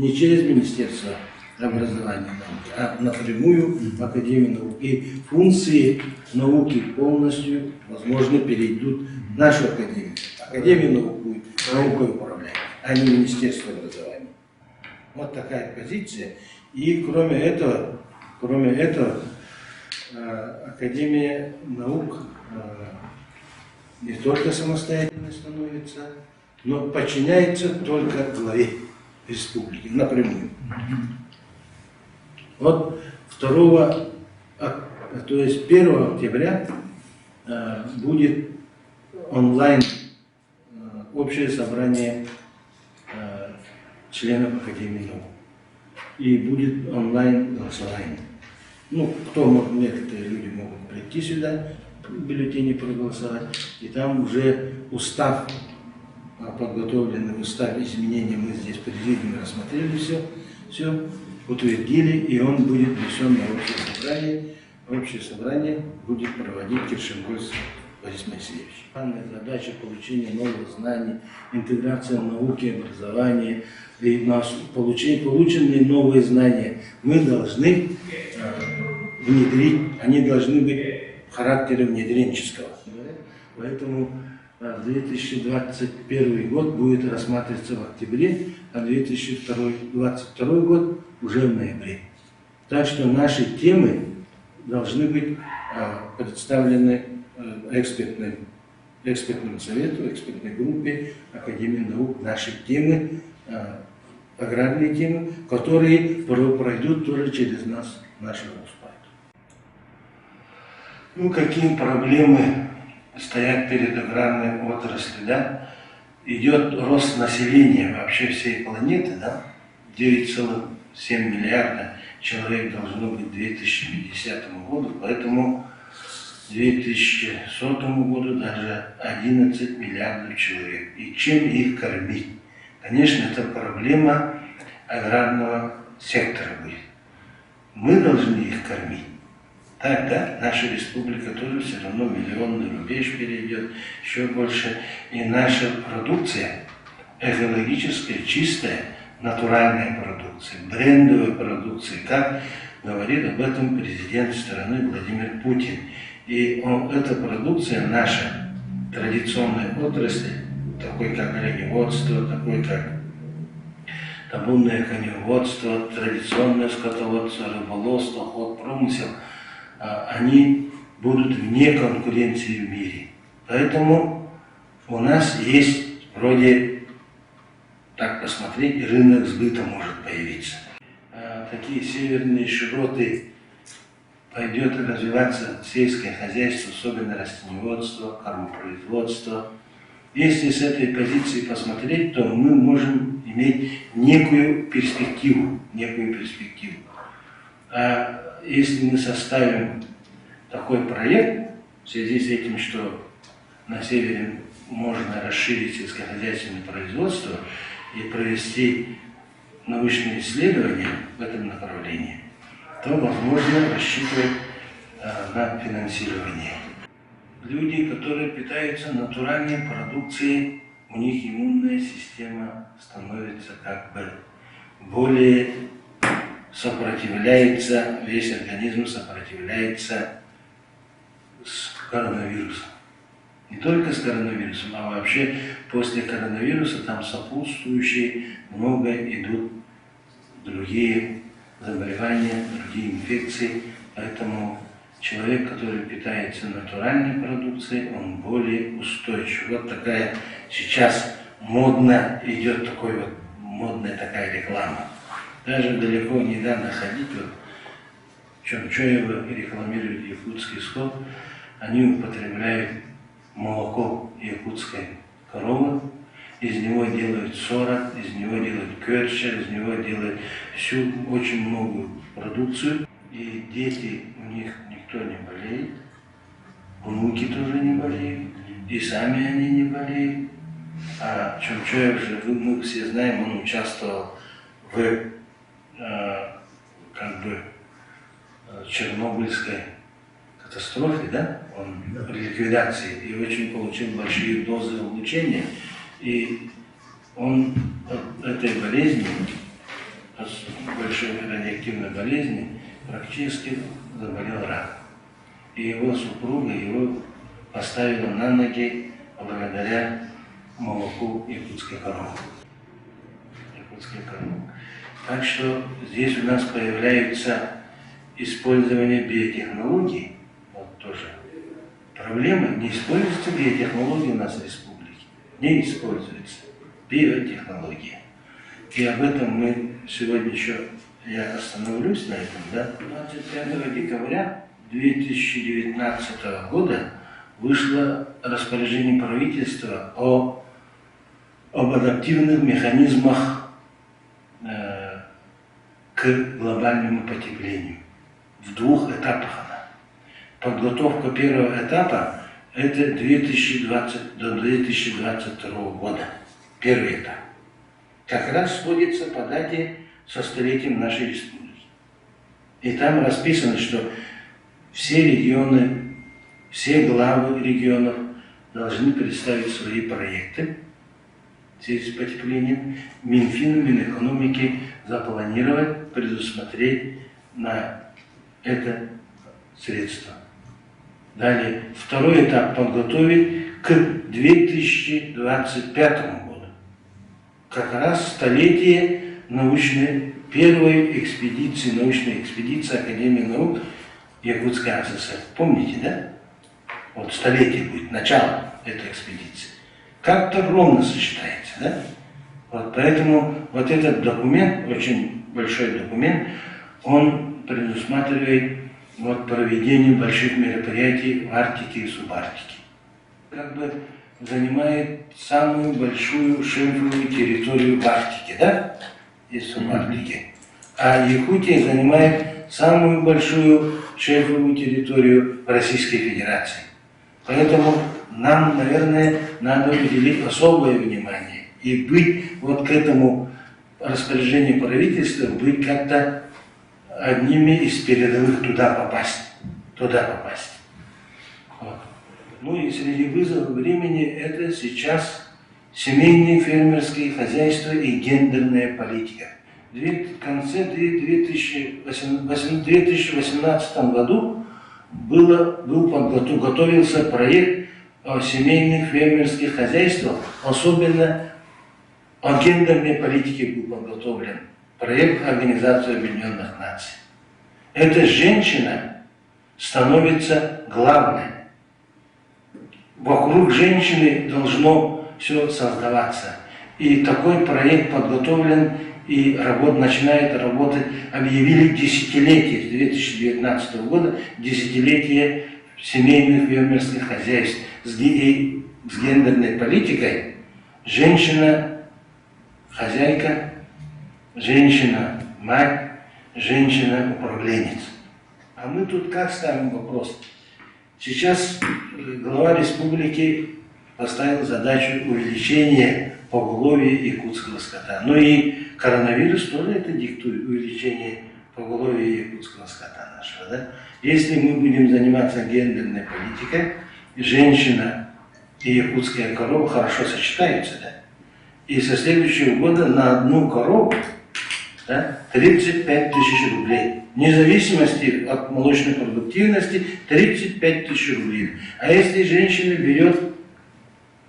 не через Министерство образования и науки, а напрямую в Академию наук. И функции науки полностью, возможно, перейдут в нашу Академию. Академия наук будет наукой управлять, а не Министерство образования. Вот такая позиция. И кроме этого, Академия наук не только самостоятельно становится, но подчиняется только главе республики напрямую. Вот 2, то есть 1 октября будет онлайн общее собрание членов Академии наук. И будет онлайн голосование. Ну, некоторые люди могут прийти сюда, в бюллетене проголосовать, и там уже устав, подготовленный устав, изменения мы здесь президиуме рассмотрели все, утвердили, и он будет внесен на общее собрание. Общее собрание будет проводить Киршенгольц Борис Моисеевич. Главная задача получения новых знаний, интеграция науки, образования, и полученные новые знания мы должны внедрить, они должны быть в характере внедренческого. Поэтому 2021 год будет рассматриваться в октябре, а 2022 год уже в ноябре. Так что наши темы должны быть представлены экспертному совету, экспертной группе Академии наук, наши темы, аграрные темы, которые пройдут тоже через нас, наших госпартов. Ну, какие проблемы стоят перед аграрной отраслью, да? Идет рост населения вообще всей планеты, да? 9,7 миллиарда человек должно быть к 2050 году, поэтому к 2100 году даже 11 миллиардов человек. И чем их кормить? Конечно, это проблема аграрного сектора будет. Мы должны их кормить. Тогда наша республика тоже все равно миллионный рубеж перейдет, еще больше. И наша продукция, экологическая, чистая, натуральная продукция, брендовая продукция, как говорит об этом президент страны Владимир Путин. И эта продукция наша, традиционная отрасль, такой как оленеводство, такой как табунное коневодство, традиционное скотоводство, рыболовство, ход, промысел, они будут вне конкуренции в мире. Поэтому у нас есть вроде, так посмотреть, рынок сбыта может появиться. Такие северные широты пойдет развиваться сельское хозяйство, особенно растениеводство, кормопроизводство. Если с этой позиции посмотреть, то мы можем иметь некую перспективу. А если мы составим такой проект, в связи с этим, что на севере можно расширить сельскохозяйственное производство и провести научные исследования в этом направлении, то возможно рассчитывать на финансирование. Люди, которые питаются натуральной продукцией, у них иммунная система становится как бы более сопротивляется, весь организм сопротивляется с коронавирусом. Не только с коронавирусом, а вообще после коронавируса там сопутствующие много идут другие заболевания, другие инфекции. Поэтому человек, который питается натуральной продукцией, он более устойчив. Вот такая сейчас модная такая реклама. Даже далеко недавно ходить, вот Чончоева рекламирует якутский скот, они употребляют молоко якутской коровы, из него делают сора, из него делают кёрча, из него делают всю очень многую продукцию. И дети, у них никто не болеет, внуки тоже не болеют, и сами они не болеют. А Чончоев же, мы все знаем, он участвовал в Чернобыльской катастрофе, да? Он в ликвидации, и очень получил большие дозы облучения. И он от этой болезни с большой радиоактивной болезнью, практически заболел раком. И его супруга его поставила на ноги благодаря молоку якутской коровы. Так что здесь у нас появляется использование биотехнологий. Вот тоже проблема. Не используется биотехнология у нас в республике. Не используется биотехнология. И об этом мы сегодня еще, я остановлюсь на этом, да? 25 декабря 2019 года вышло распоряжение правительства об адаптивных механизмах к глобальному потеплению. В двух этапах она. Подготовка первого этапа – это 2020 до 2022 года. Первый этап. Как раз сводится по дате со столетием нашей республики. И там расписано, что все регионы, все главы регионов должны представить свои проекты в связи с потеплением. Минфин, Минэкономики запланировать, предусмотреть на это средства. Далее, второй этап подготовить к 2025 году. Как раз столетие первой экспедиции, научной экспедиции Академии наук Якутской АССР. Помните, да? Вот столетие будет, начало этой экспедиции. Как-то ровно сочетается, да? Вот поэтому вот этот документ, очень большой документ, он предусматривает вот проведение больших мероприятий в Арктике и Субарктике. Как бы занимает самую большую шельфовую территорию в Арктике, да? И Субарктике. А Якутия занимает самую большую шельфовую территорию Российской Федерации. Поэтому нам, наверное, надо уделить особое внимание и быть вот к этому распоряжению правительства, быть как-то одними из передовых туда попасть. Вот. Ну и среди вызовов времени это сейчас семейные фермерские хозяйства и гендерная политика. В конце 2018 году готовился проект о семейных фермерских хозяйствах, особенно о гендерной политике был подготовлен проект Организации Объединенных Наций. Эта женщина становится главной. Вокруг женщины должно все создаваться. И такой проект подготовлен и начинает работать. Объявили десятилетие с 2019 года, десятилетие семейных фермерских хозяйств с гендерной политикой. Женщина-хозяйка, женщина-мать, женщина-управленец. А мы тут как ставим вопрос? Сейчас глава республики поставил задачу увеличения поголовья якутского скота. Ну и коронавирус тоже это диктует, увеличение поголовья якутского скота нашего. Да? Если мы будем заниматься гендерной политикой, женщина и якутская корова хорошо сочетаются. Да? И со следующего года на одну корову, да, 35 тысяч рублей. Вне зависимости от молочной продуктивности 35 тысяч рублей. А если женщина берет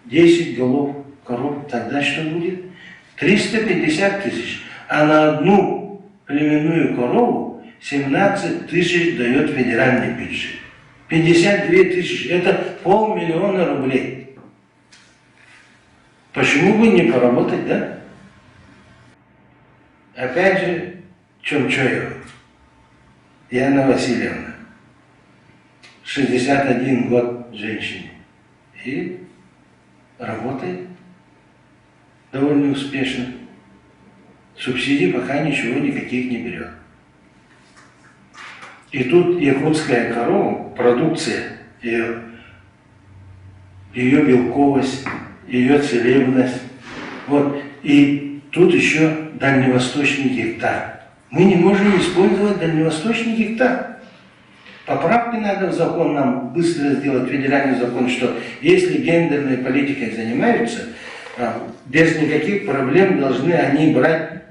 10 голов коров, тогда что будет? 350 тысяч. А на одну племенную корову 17 тысяч дает федеральный бюджет. 52 тысячи. Это 500 000 рублей. Почему бы не поработать, да? Опять же, Чумчоева Яна Васильевна, 61 год женщине, и работает довольно успешно. Субсидий пока ничего никаких не берет. И тут якутская корова, продукция, ее белковость, ее целебность, вот, и тут еще дальневосточный гектар. Мы не можем использовать дальневосточный гектар. Поправки надо в закон нам быстро сделать, федеральный закон, что если гендерной политикой занимаются, без никаких проблем должны они брать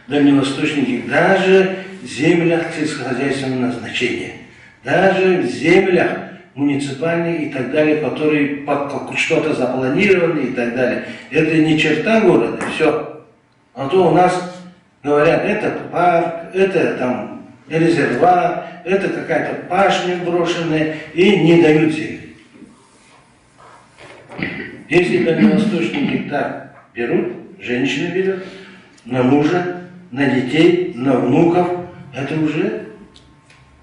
дальневосточники даже в землях сельскохозяйственного назначения, даже в землях муниципальных и так далее, которые под что-то запланированы и так далее. Это не черта города, все. А то у нас говорят, это парк, это там резерват, это какая-то пашня брошенная, и не дают земли. Если дальневосточный гектар берут, женщины берут, на мужа, на детей, на внуков, это уже...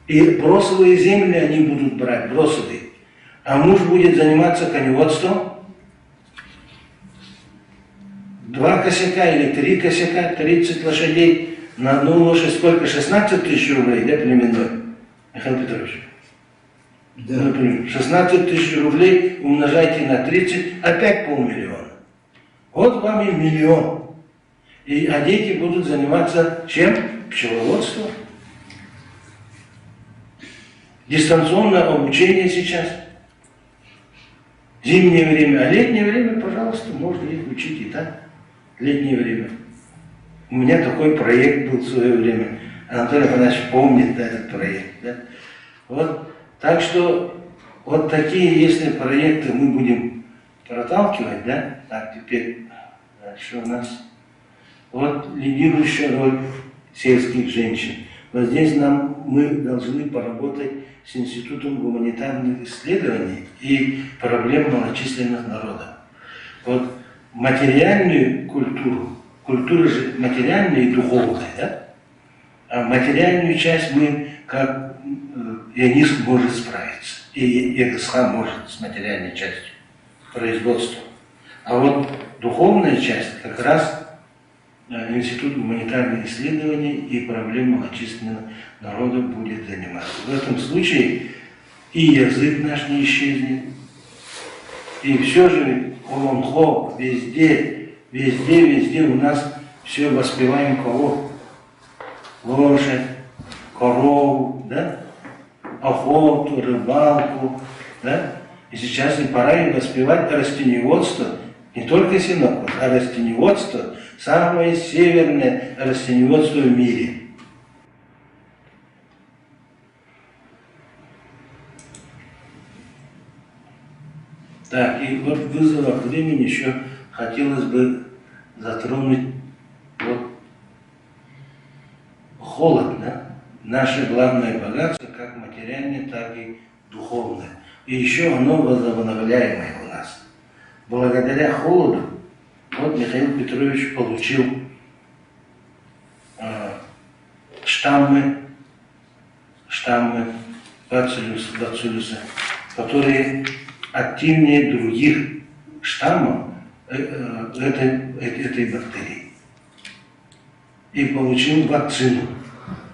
И бросовые земли они будут брать, бросовые. А муж будет заниматься коневодством. 2 косяка или 3 косяка, 30 лошадей. На одну лошадь сколько? 16 тысяч рублей, да, племенной? Михаил Петрович? Да. Например, 16 тысяч рублей умножайте на 30, опять 500 000. Вот вам и 1 миллион. А дети будут заниматься чем? Пчеловодством. Дистанционное обучение сейчас. Зимнее время, а летнее время, пожалуйста, можно их учить и так. Летнее время. У меня такой проект был в свое время. Анатолий Афанасьевич помнит этот проект. Да? Вот. Так что вот такие, если проекты мы будем проталкивать, да, так теперь дальше у нас вот лидирующая роль сельских женщин. Вот здесь мы должны поработать с Институтом гуманитарных исследований и проблем малочисленных народов. Вот материальную культура же материальная и духовная, да? А материальную часть мы, как ионист может справиться, и Егосхан может с материальной частью производства. А вот духовная часть как раз Институт гуманитарных исследований и проблем малочисленных народов будет заниматься. В этом случае и язык наш не исчезнет, и все же Олонхо, везде у нас все воспеваем кого? Лошадь, корову, да? Охоту, рыбалку, да? И сейчас и пора и воспевать растениеводство, не только сенокос, а растениеводство, самое северное растениеводство в мире. Так, и вот в вызовах времени еще хотелось бы затронуть вот холод, да? Наше главное богатство, как материальное, так и духовное. И еще оно возобновляемое у нас. Благодаря холоду, вот Михаил Петрович получил штаммы бациллюса, которые активнее других штаммов этой бактерии. И получил вакцину.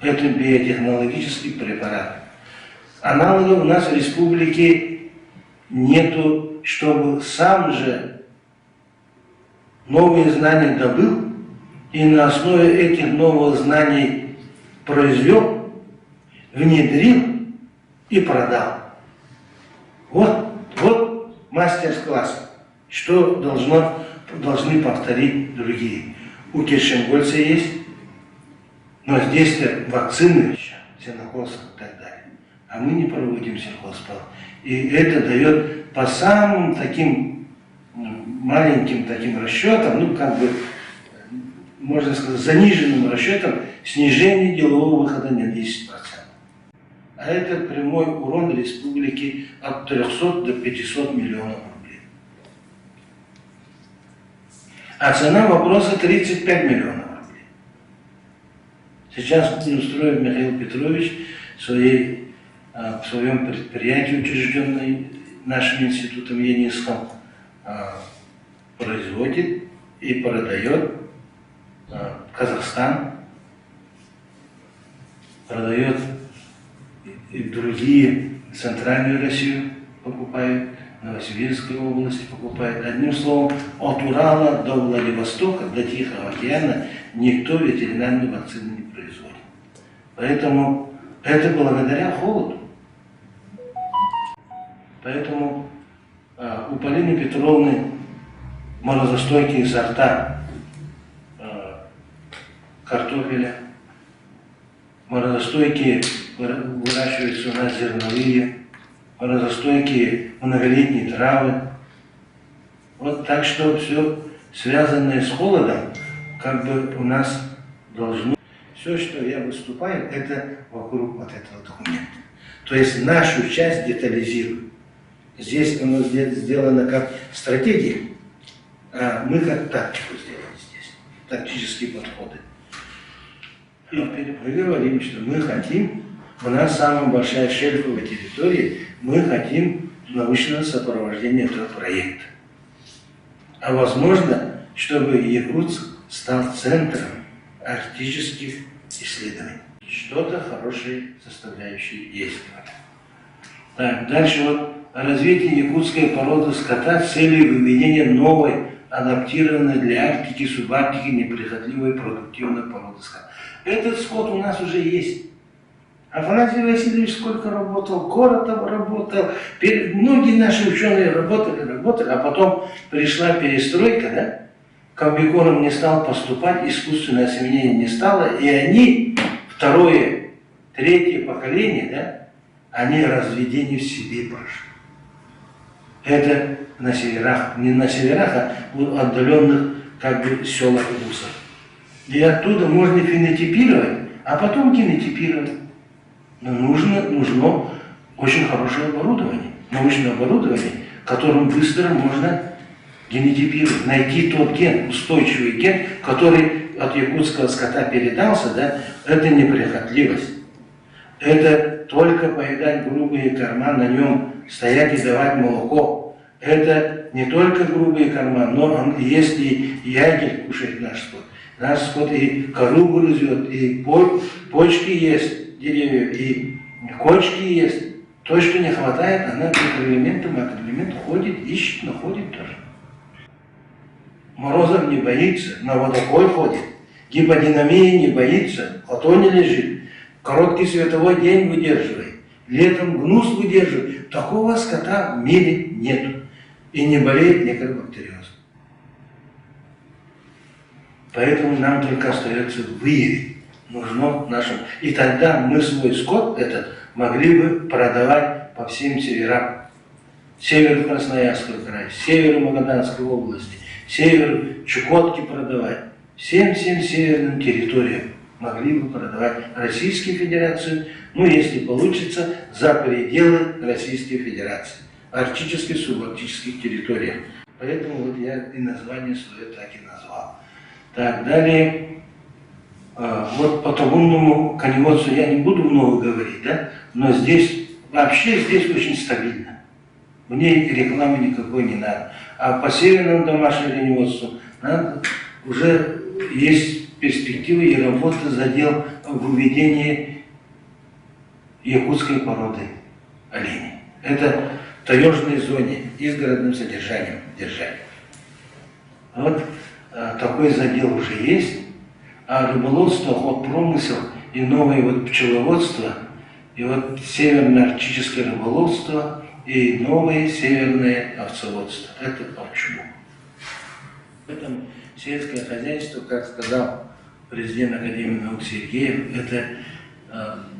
Это биотехнологический препарат. Аналогов у нас в республике нету, чтобы сам же новые знания добыл и на основе этих новых знаний произвел, внедрил и продал. Вот мастер-класс, что должны повторить другие. У Киршенгольца есть, но здесь-то вакцины, сенокос и так далее. А мы не проводим сельхозпал. И это дает по самым таким маленьким таким расчетам, ну как бы, можно сказать, заниженным расчетам, снижение делового выхода на 10%. А это прямой урон республики от 300 до 500 миллионов рублей. А цена вопроса 35 миллионов рублей. Сейчас устроит Михаил Петрович в своем предприятии, учрежденном нашим институтом ЕНИСХом, производит и продает Казахстан, продает и другие, Центральную Россию покупают, Новосибирскую область покупает. Одним словом, от Урала до Владивостока, до Тихого океана никто ветеринарной вакцины не производит. Поэтому это благодаря холоду. Поэтому у Полины Петровны морозостойкие сорта картофеля, морозостойкие выращиваются у нас зерновые, морозостойкие многолетние травы. Вот так что все связанное с холодом, как бы у нас должно. Все, что я выступаю, это вокруг вот этого документа. То есть нашу часть детализирую. Здесь оно сделано как стратегия, а мы как тактику сделали здесь. Тактические подходы. И мы говорим, что мы хотим, у нас самая большая шельфовая территория, мы хотим научного сопровождения этого проекта. А возможно, чтобы Якутск стал центром арктических исследований. Что-то хорошее составляющее есть. Так, дальше вот развитие якутской породы скота с целью выведения новой, адаптированной для Арктики, субарктики, неприхотливой, продуктивной породы скота. Этот скот у нас уже есть. Афанасий Васильевич сколько работал, Коротов работал, многие наши ученые работали, а потом пришла перестройка, да? Комбикорм не стал поступать, искусственное осеменение не стало, и они, второе, третье поколение, да, они разведение в себе прошли. Это на северах, не на северах, а в отдаленных как бы селах и бусах. И оттуда можно фенотипировать, а потом генотипировать. Но нужно очень хорошее оборудование, научное оборудование, которым быстро можно генотипировать, найти тот ген, устойчивый ген, который от якутского скота передался, да, это неприхотливость. Это только поедать грубые корма, на нем стоять и давать молоко. Это не только грубые корма, но есть и ягель кушает наш скот. Наш скот и кору грызет, и почки ест деревьев, и кочки ест. То, что не хватает, она к микроэлементу ходит, ищет, находит тоже. Морозов не боится, на водопой ходит, гиподинамии не боится, в хатоне лежит, короткий световой день выдерживает, летом гнус выдерживает. Такого скота в мире нет. И не болеет некробактериозом. Поэтому нам только остается выявить нужно нашим. И тогда мы свой скот этот могли бы продавать по всем северам. Север Красноярского края, север Магаданской области, север Чукотки продавать. Всем северным территориям могли бы продавать Российской Федерации, ну, если получится, за пределы Российской Федерации, арктических, субарктических территориях. Поэтому вот я и название свое так и назвал. Так, далее, вот по табунному коневодству я не буду много говорить, да, но здесь, вообще здесь очень стабильно. Мне рекламы никакой не надо. А по северному домашнему коневодству надо, уже есть перспективы и работа задел в выведении якутской породы оленей. Это в таежной зоне, изгородным содержанием держания. Вот такой задел уже есть. А рыболовство, охотпромысел и новое вот пчеловодство, и вот северно-арктическое рыболовство, и новое северное овцеводство. Это почему? В этом сельское хозяйство, как сказал президент Академии наук Сергеев, это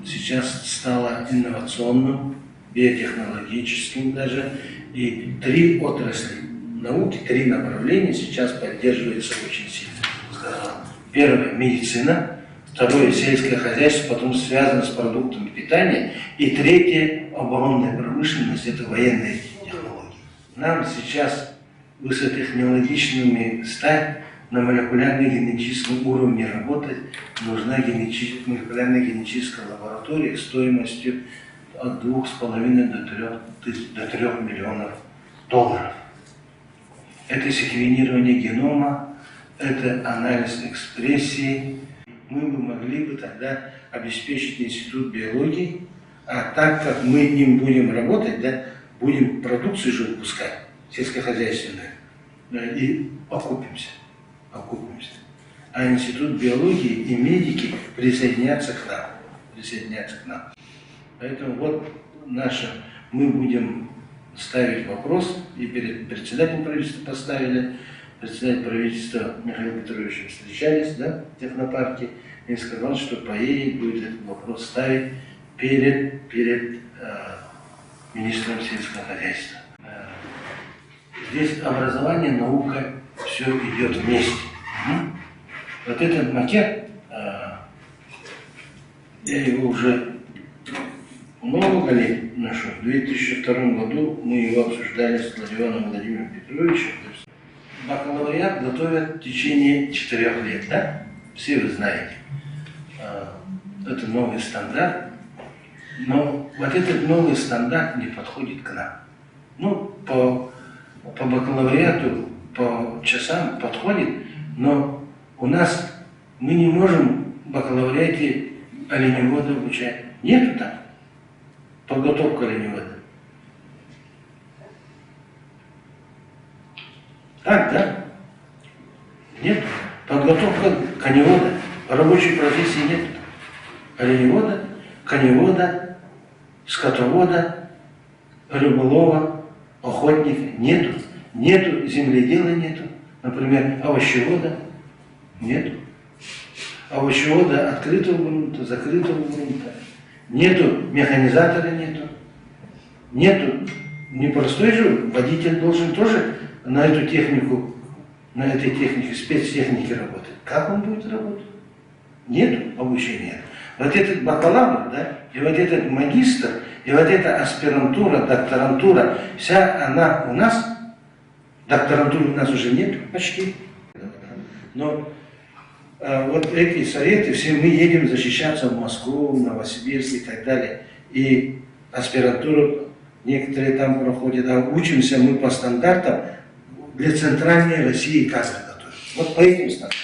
сейчас стало инновационным, биотехнологическим даже, и 3 отрасли науки, 3 направления сейчас поддерживаются очень сильно. Первое – медицина, второе – сельское хозяйство, потом связано с продуктами питания, и третье – оборонная промышленность, это военные технологии. Нам сейчас высокотехнологичными стать, на молекулярно-генетическом уровне работать, нужна молекулярно-генетическая лаборатория стоимостью от 2,5 до 3 миллионов долларов. Это секвенирование генома, это анализ экспрессии. Мы бы могли бы тогда обеспечить институт биологии, а так как мы им будем работать, да, будем продукцию же выпускать, сельскохозяйственную, да, и окупимся. А институт биологии и медики присоединятся к нам. Поэтому вот мы будем ставить вопрос, и перед председателем правительства поставили, председатель правительства Михаил Петрович встречались, да, в технопарке, и сказал, что поедет, будет этот вопрос ставить перед министром сельского хозяйства. Здесь образование, наука, все идет вместе. Вот этот макет, я его уже много лет ношу. В 2002 году мы его обсуждали с Владимиром Владимировичем Петровичем. Бакалавриат готовят в течение 4 лет, да? Все вы знаете. Это новый стандарт. Но вот этот новый стандарт не подходит к нам. Ну, по бакалавриату, по часам подходит, но у нас мы не можем в бакалавриате оленевода обучать. Нету там подготовка оленевода. Так, да? Нет. Подготовка коневода. Рабочей профессии нет. Оленевода, коневода, скотовода, рыболова, охотника нету. Нету земледела, нету. Например, овощевода нету. Овощевода открытого грунта, закрытого грунта. Нету механизатора, нету. Нету. Непростой же водитель должен тоже на эту технику, на этой технике, спецтехнике работать. Как он будет работать? Нету обучения. Вот этот бакалавр, да, и вот этот магистр, и вот эта аспирантура, докторантура, вся она у нас, докторантуры у нас уже нет почти. Но вот эти советы, все мы едем защищаться в Москву, в Новосибирск и так далее. И аспирантуру некоторые там проходят, а учимся мы по стандартам для центральной России кадры готовим. Вот по этим стандартам.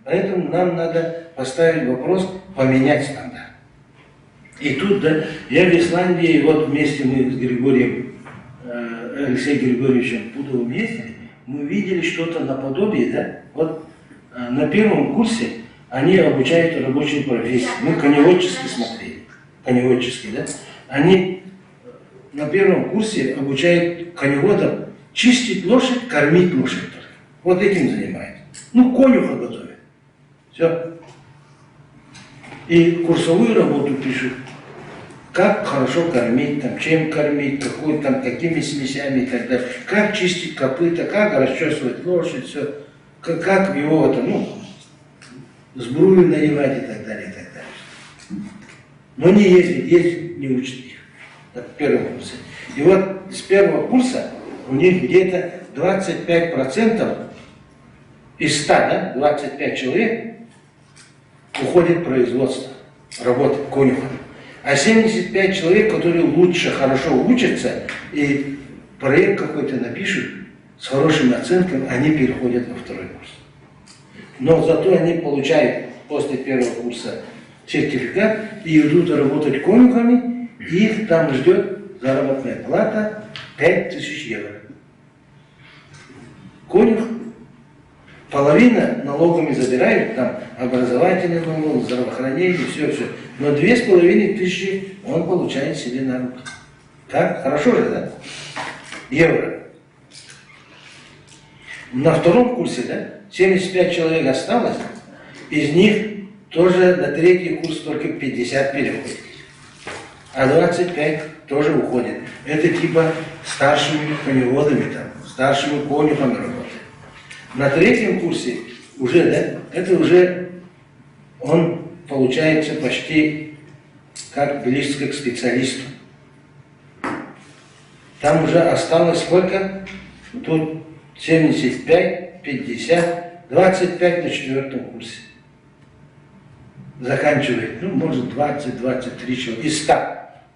Поэтому нам надо поставить вопрос поменять стандарт. И тут, да, я в Исландии, вот вместе мы с Григорием, Алексеем Григорьевичем Пудовым ездили, мы видели что-то наподобие, да, вот на первом курсе они обучают рабочей профессии. Мы коневодчески смотрели, коневодчески, да, они на первом курсе обучают коневодам чистить лошадь, кормить лошадь. Вот этим занимаются. Ну, конюха готовят. Все. И курсовую работу пишут. Как хорошо кормить, там, чем кормить, какой, там, какими смесями и так далее. Как чистить копыта, как расчесывать лошадь, все. Как его, это, ну, сбрую наливать и так далее, и так далее. Но не ездить не учат их. В первом курсе. И вот с первого курса у них где-то 25% из 100, да, 25 человек уходит в производство, работать конюхами. А 75 человек, которые лучше, хорошо учатся и проект какой-то напишут с хорошими оценками, они переходят во второй курс. Но зато они получают после первого курса сертификат и идут работать конюхами, и их там ждет заработная плата 5000 евро. Конюх половина налогами забирают, там образовательный налог, здравоохранение, все. Но 2500 он получает себе на руки. Так? Хорошо же, да? Евро. На втором курсе, да, 75 человек осталось, из них тоже на третий курс только 50 переходит. А 25 тоже уходит. Это типа старшими коневодами, там, старшими конюхами работают. На третьем курсе уже, да, это уже он получается почти как близко к специалисту. Там уже осталось сколько? Тут 75, 50, 25 на четвертом курсе. Заканчивает, ну, может, 20-23 человека. Из 100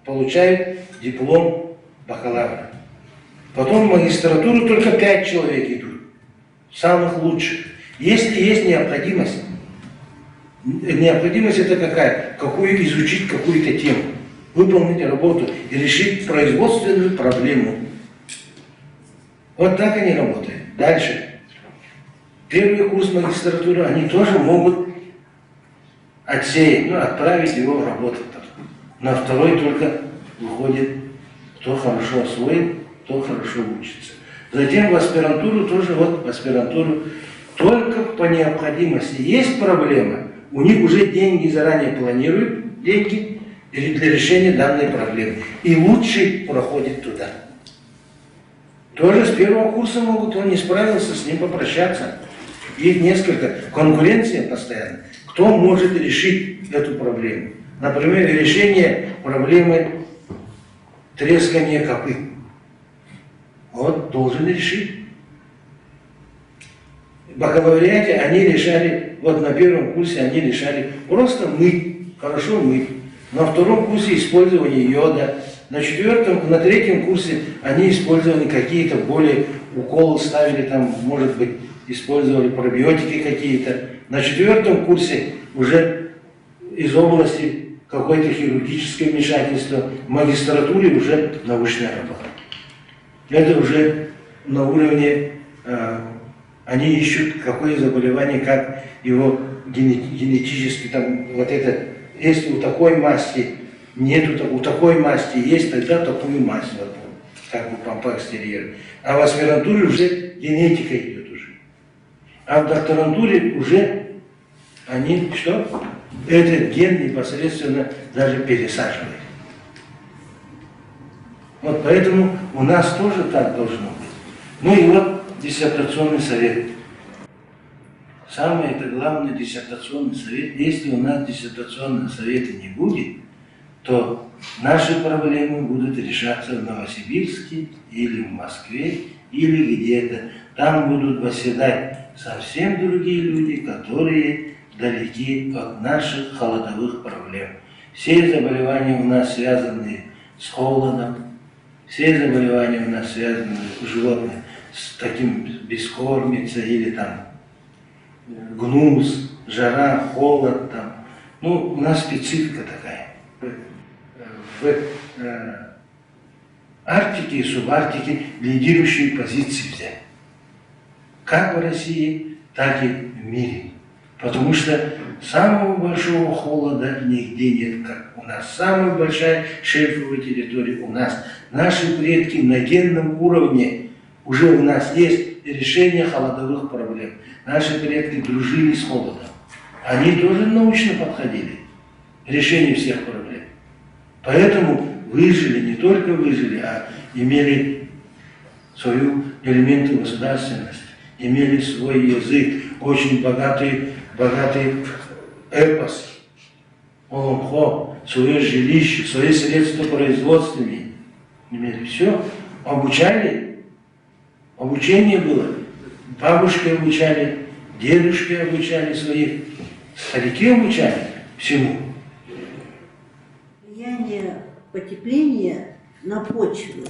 получают диплом бакалавра. Потом в магистратуру только 5 человек идут. Самых лучших. Если есть необходимость, необходимость это какая? Изучить какую-то тему, выполнить работу и решить производственную проблему. Вот так они работают. Дальше. Первый курс магистратуры они тоже могут отсеять, ну, отправить его в работу. На второй только выходит, кто хорошо освоит, кто хорошо учится. Затем в аспирантуру тоже, вот в аспирантуру, только по необходимости. Есть проблема, у них уже деньги заранее планируют, деньги для решения данной проблемы. И лучший проходит туда. Тоже с первого курса могут, он не справился, с ним попрощаться. Их несколько, конкуренция постоянно. Кто может решить эту проблему? Например, решение проблемы трескания копыт. Вот должен решить. В бакалавриате они решали, вот на первом курсе они решали просто мыть, хорошо мыть. На втором курсе использование йода. На третьем курсе они использовали какие-то более уколы, ставили там, может быть, использовали пробиотики какие-то. На четвертом курсе уже из области какое-то хирургическое вмешательство, в магистратуре уже научная работа. Это уже на уровне, они ищут какое заболевание, как его генетически, там, вот это, если у такой масти нету, у такой масти есть, тогда такую масть, вот, как бы по экстерьеру. А в аспирантуре уже генетика идет уже. А в докторантуре уже они что? Этот ген непосредственно даже пересаживают. Вот поэтому у нас тоже так должно быть. Ну и вот диссертационный совет. Самое это главное диссертационный совет. Если у нас диссертационного совета не будет, то наши проблемы будут решаться в Новосибирске или в Москве или где-то. Там будут восседать совсем другие люди, которые далеки от наших холодовых проблем. Все заболевания у нас связаны с холодом, все заболевания у нас связаны у животных с таким бескормицей или там гнус, жара, холод там. Ну, у нас специфика такая. В Арктике и субарктике лидирующие позиции взять. Как в России, так и в мире. Потому что самого большого холода нигде нет, как у нас. Самая большая шельфовая территория у нас. Наши предки на генном уровне, уже у нас есть решение холодовых проблем. Наши предки дружили с холодом. Они тоже научно подходили к решению всех проблем. Поэтому выжили, не только выжили, а имели свою элементы государственности, имели свой язык, очень богатый эпос, Оломхо, свое жилище, свои средства производственные. Имели все, обучали, обучение было. Бабушки обучали, дедушки обучали своих, старики обучали всему. Влияние потепления на почву.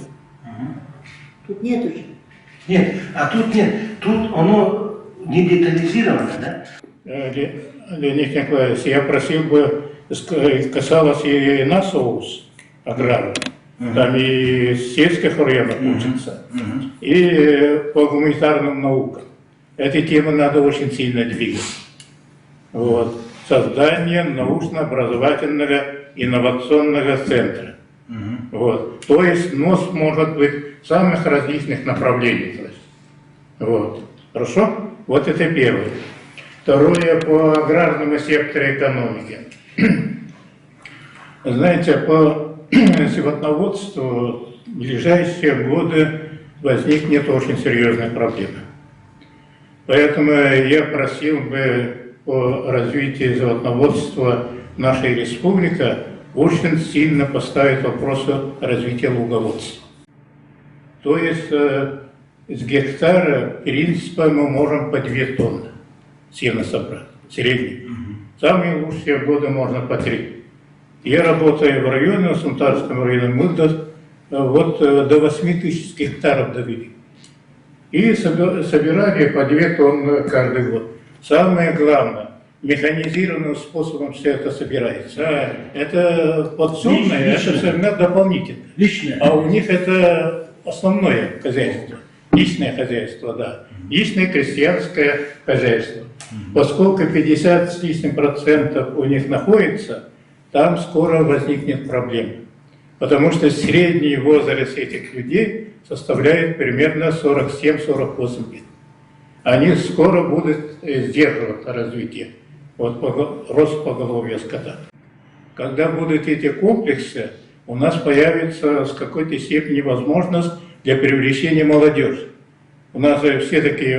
Тут нет уже. Нет, а тут нет. Тут оно не детализировано, да? Леонид Николаевич, я просил бы, касалось и на соус аграрный. Там и с сельских районов учатся, и по гуманитарным наукам. Эти темы надо очень сильно двигать. Вот. Создание научно-образовательного инновационного центра. Вот. То есть НОС может быть в самых различных направлениях. Вот. Хорошо? Вот это первое. Второе, по аграрному сектору экономики. Знаете, по животноводству в ближайшие годы возникнет очень серьезная проблема. Поэтому я просил бы по развитию животноводства нашей республики очень сильно поставить вопрос развития луговодства. То есть с гектара, в принципе, мы можем по 2 тонны сена собрать, средний. Самые лучшие годы можно по 3. Я работаю в районе, в Сунтарском районе, мы до 8 тысяч гектаров довели. И собирали по 2 тонны каждый год. Самое главное, механизированным способом все это собирается. Это подсобное, это все дополнительно. Личное. А у них это основное хозяйство. Личное хозяйство, да. Личное крестьянское хозяйство. Поскольку 50 с лишним процентов у них находится, там скоро возникнет проблема. Потому что средний возраст этих людей составляет примерно 47-48 лет. Они скоро будут сдерживать развитие, рост поголовья скота. Когда будут эти комплексы, у нас появится с какой-то степени возможность для привлечения молодежи. У нас же все такие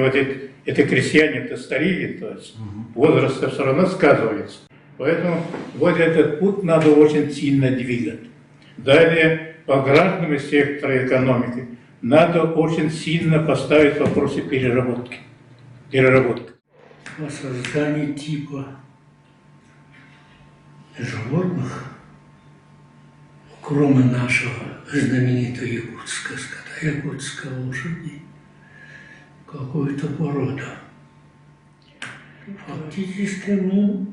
это крестьяне-то старые, то есть возраст все равно сказывается. Поэтому вот этот путь надо очень сильно двигать. Далее, по аграрному сектору экономики надо очень сильно поставить вопросы переработки. О создании типа животных, кроме нашего знаменитого якутского скота, якутской лошади, какую-то породу. Фактически мы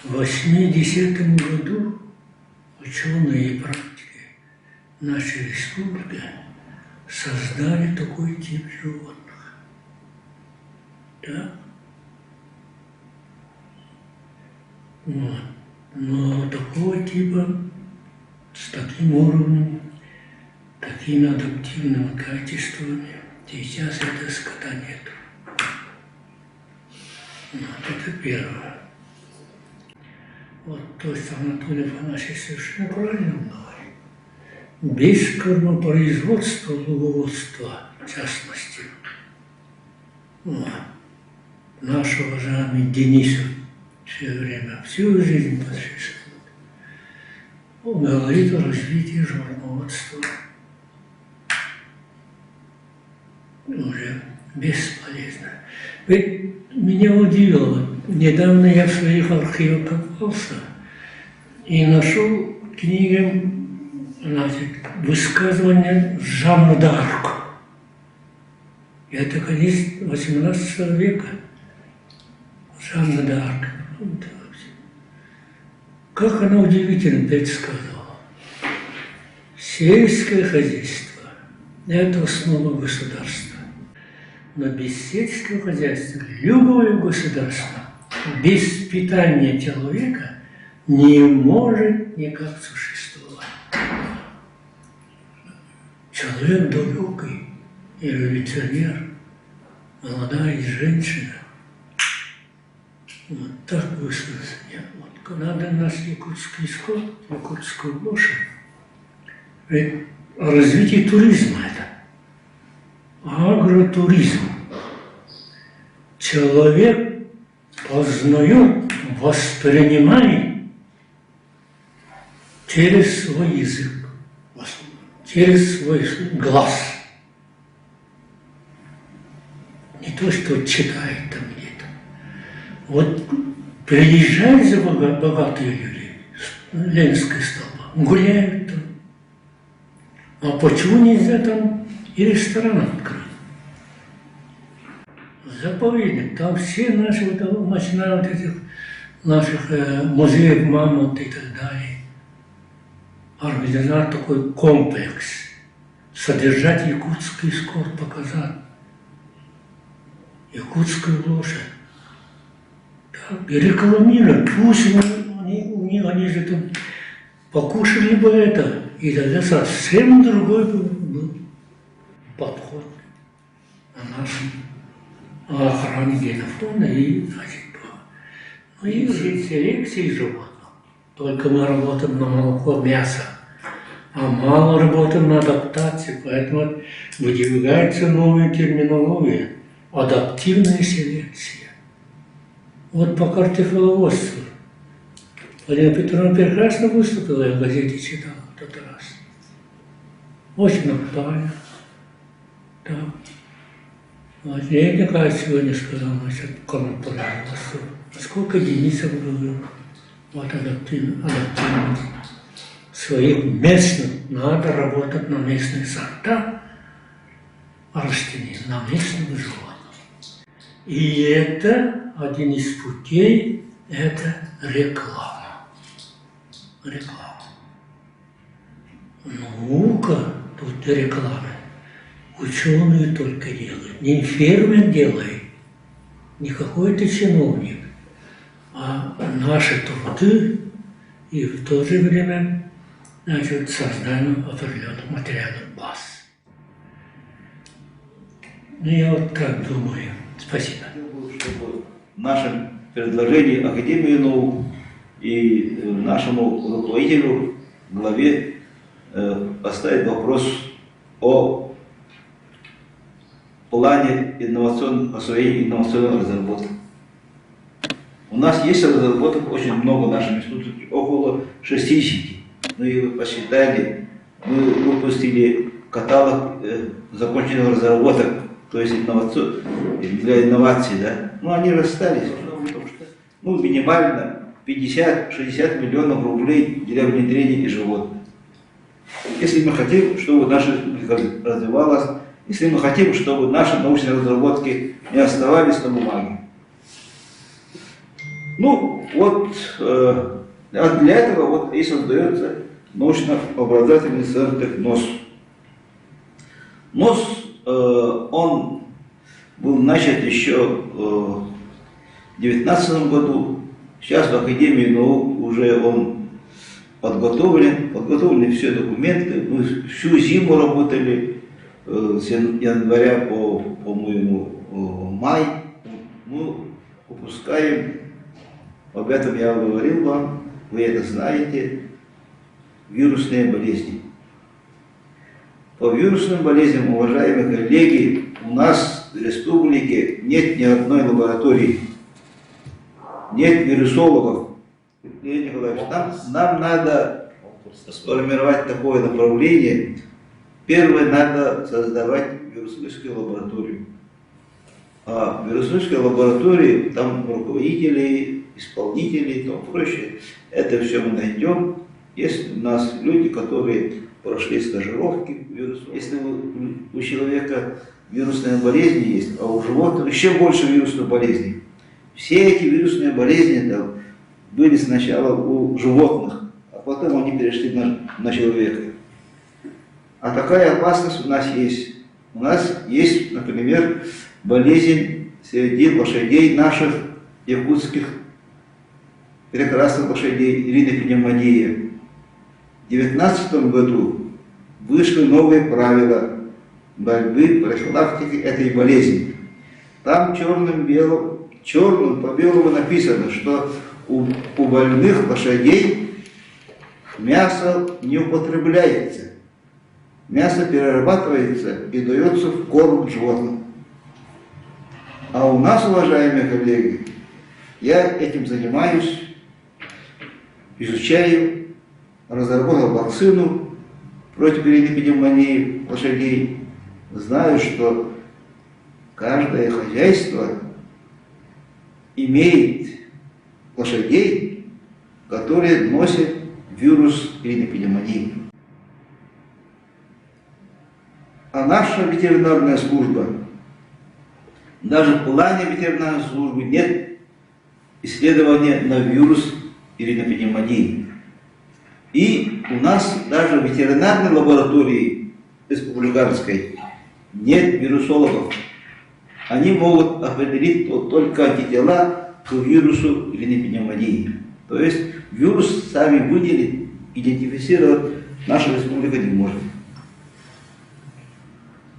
в 80-м году ученые и практики нашей республики создали такой тип животных. Да? Вот. Но такого типа, с таким уровнем, такими адаптивными качествами, сейчас этого скота нет. Вот это первое. Вот то, что Анатолий Афанасьевич совершенно правильно говорит. Без кормопроизводства, луговодства, в частности, вот, наш уважаемый Денисов все время, всю жизнь подшествует. Он говорит о развитии животноводства. Уже бесполезно. Ведь меня удивило, недавно я в своих архивах копался и нашел книги, значит, высказывания Жанны д'Арк. Это конец 18 века. Жанна д'Арк. Как она удивительно предсказывала. Сельское хозяйство – это основа государства. Но без сельского хозяйства любое государство без питания человека не может никак существовать. Человек далекий и революционер, молодая женщина, вот так высказано. Вот надо наш якутский скот, якутскую лошадь. Ведь о развитии туризма это. Агротуризм. Человек познает, воспринимает через свой язык, через свой глаз. Не то, что читает там где-то. Вот приезжают за богатые люди с Ленинской столба, гуляют там. А почему нельзя там и ресторан открыть? Заповедник, там все наши, начиная от этих наших музеев Мамонта и так далее. Организовать такой комплекс, содержать якутский скот, показать. Якутскую лошадь. Так, и рекламировать. Пусть они же там покушали бы это, и тогда совсем другой был подход на нашем охране генофонда и, значит, ну и селекции животных. Только мы работаем на молоко, мясо, а мало работаем на адаптации, поэтому выдвигается новая терминология. Адаптивная селекция. Вот по картофеловодству. Владимир Петровна прекрасно выступила, я в газете читал в тот раз. Очень актуально. Да. Вот я Николаевич сегодня сказал насчет кормопроизводства. Сколько Денисов говорил, вот адаптивность. Своих местных, надо работать на местных сортах растений, на местных животных. И это один из путей, это реклама. Реклама. Наука тут рекламы. Ученые только делают. Не фермер делает, не какой-то чиновник, а наши труды и в то же время, значит, создание определенных материальных баз. Ну, я вот так думаю. Спасибо. Хотел бы, чтобы в нашем предложении Академии наук и нашему руководителю, главе, поставить вопрос о плане освоения инновационных разработок. У нас есть разработок очень много в нашем институте, около 60. Ну и вы посчитали, мы выпустили каталог законченных разработок, то есть для инноваций, да. Ну они расстались, потому что минимально 50-60 миллионов рублей для внедрения ежегодно. Если мы хотим, чтобы наша республика развивалась, если мы хотим, чтобы наши научные разработки не оставались на бумаге. Ну, вот для этого вот и создается научно-образовательный центр НОС. НОС, он был начат еще в 2019 году. Сейчас в Академии наук уже он подготовлены все документы. Мы всю зиму работали, с января по-моему, май. Мы выпускаем, об этом я говорил вам, вы это знаете, вирусные болезни. По вирусным болезням, уважаемые коллеги, у нас в республике нет ни одной лаборатории, нет вирусологов. Леонид Николаевич, нам надо сформировать такое направление. Первое, надо создавать вирусологическую лабораторию. А в вирусологической лаборатории там руководители, исполнители и тому прочее. Это все мы найдем. Есть у нас люди, которые прошли стажировки в вирусу. Если у человека вирусная болезнь есть, а у животных еще больше вирусных болезней. Все эти вирусные болезни там были сначала у животных, а потом они перешли на человека. А такая опасность у нас есть. У нас есть, например, болезнь среди лошадей наших якутских, прекрасных лошадей, ринопневмония. В 2019 году вышли новые правила борьбы, профилактики этой болезни. Там черным по белому написано, что у больных лошадей мясо не употребляется. Мясо перерабатывается и дается в корм животным. А у нас, уважаемые коллеги, я этим занимаюсь, изучаю, разработал вакцину против ринопневмонии лошадей. Знаю, что каждое хозяйство имеет лошадей, которые носят вирус ринопневмонии. А наша ветеринарная служба, даже в плане ветеринарной службы нет исследования на вирус ринопневмонии. И у нас даже в ветеринарной лаборатории республиканской нет вирусологов. Они могут определить только антитела к вирусу ринопневмонии. То есть вирус сами выделить, идентифицировать наша республика не может.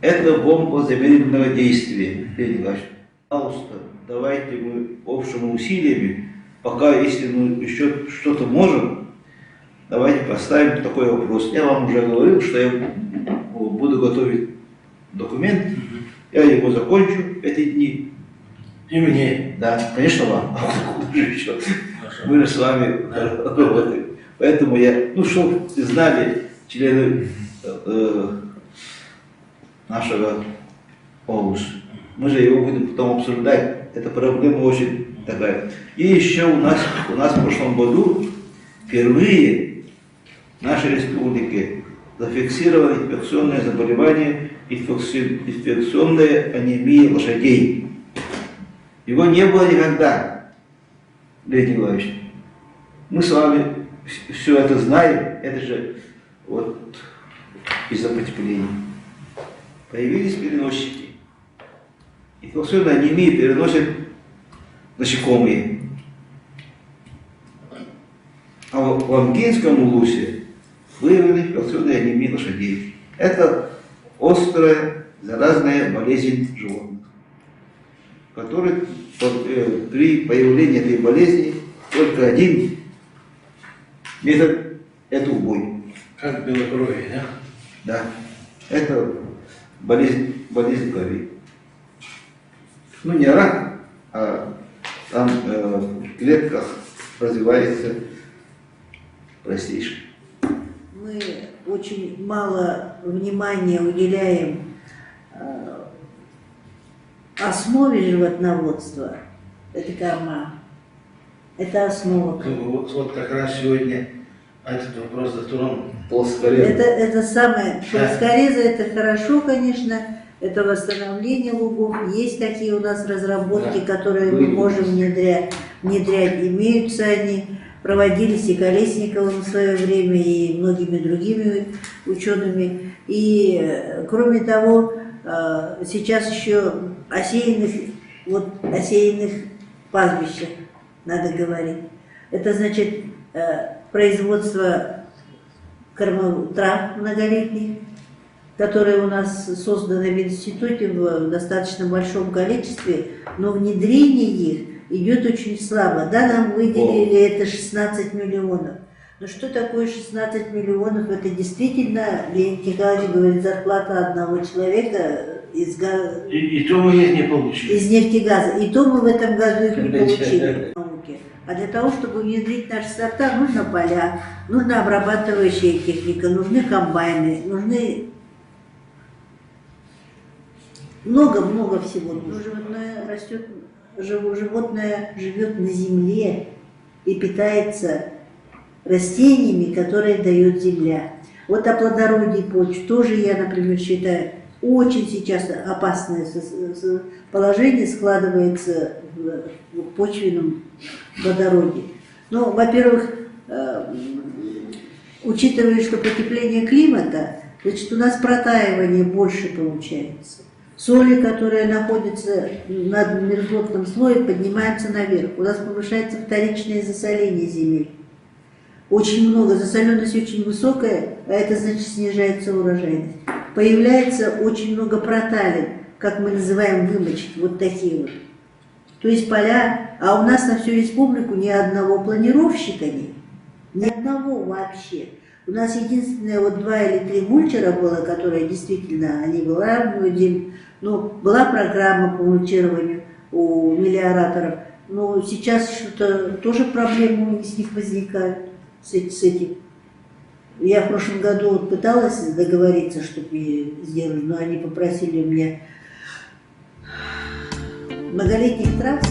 Это бомба замедленного действия, Леонид Николаевич. Пожалуйста, давайте мы общими усилиями, пока если мы еще что-то можем, давайте поставим такой вопрос. Я вам уже говорил, что я буду готовить документ, я его закончу эти дни. И мне. Да, конечно, вам. Мы же с вами работаем. Поэтому я, чтобы знали члены нашего ОУС. Мы же его будем потом обсуждать. Эта проблема очень такая. И еще у нас в прошлом году впервые в нашей республике зафиксировано инфекционное заболевание, инфекционная анемия лошадей. Его не было никогда, Леонид Николаевич. Мы с вами все это знаем, это же вот из-за потепления. Появились переносчики. Инфекционную анемию переносят насекомые. А в Ангинском улусе выявлена инфекционная анемия лошадей. Это острая заразная болезнь животных, который при появлении этой болезни только один метод – это убой. Как белокровие, да? Да, это болезнь крови. Ну, не рак, а там в клетках развивается простейший. Мы очень мало внимания уделяем основе животноводства. Это корма. Это основа. Ну, вот как раз сегодня этот вопрос затронут. Это самое, плоскорезы, это хорошо, конечно, это восстановление лугов. Есть такие у нас разработки, которые мы можем внедрять. Имеются они, проводились и Колесниковым в свое время, и многими другими учеными. И кроме того, сейчас еще осеянных пастбищах надо говорить. Это значит производство трав многолетних, которые у нас созданы в институте в достаточно большом количестве, но внедрение их идет очень слабо. Да, нам выделили это 16 миллионов. Но что такое 16 миллионов? Это действительно, Леонид Николаевич говорит, зарплата одного человека из газа. И то мы их не получили. Из нефтегаза. И то мы в этом году их не получили. А для того, чтобы внедрить наши сорта, нужно поля, нужна обрабатывающая техника, нужны комбайны, нужны много-много всего. Животное живет на земле и питается растениями, которые дает земля. Вот о плодородии почв тоже я, например, считаю, очень сейчас опасное положение складывается в почвенном плодородии. Ну, во-первых, учитывая, что потепление климата, значит, у нас протаивание больше получается. Соли, которые находятся над мерзлотным слоем, поднимаются наверх. У нас повышается вторичное засоление земель. Очень много, засоленность очень высокая, а это значит снижается урожайность. Появляется очень много проталин, как мы называем вымочки, вот такие вот. То есть поля, а у нас на всю республику ни одного планировщика нет, ни одного вообще. У нас единственное вот 2 или 3 мульчера было, которые действительно, они выравнивают землю. Ну, была программа по мульчированию у мелиораторов, но сейчас что-то тоже проблемы с них возникают с этим. Я в прошлом году вот пыталась договориться, чтобы сделать, но они попросили у меня многолетних трав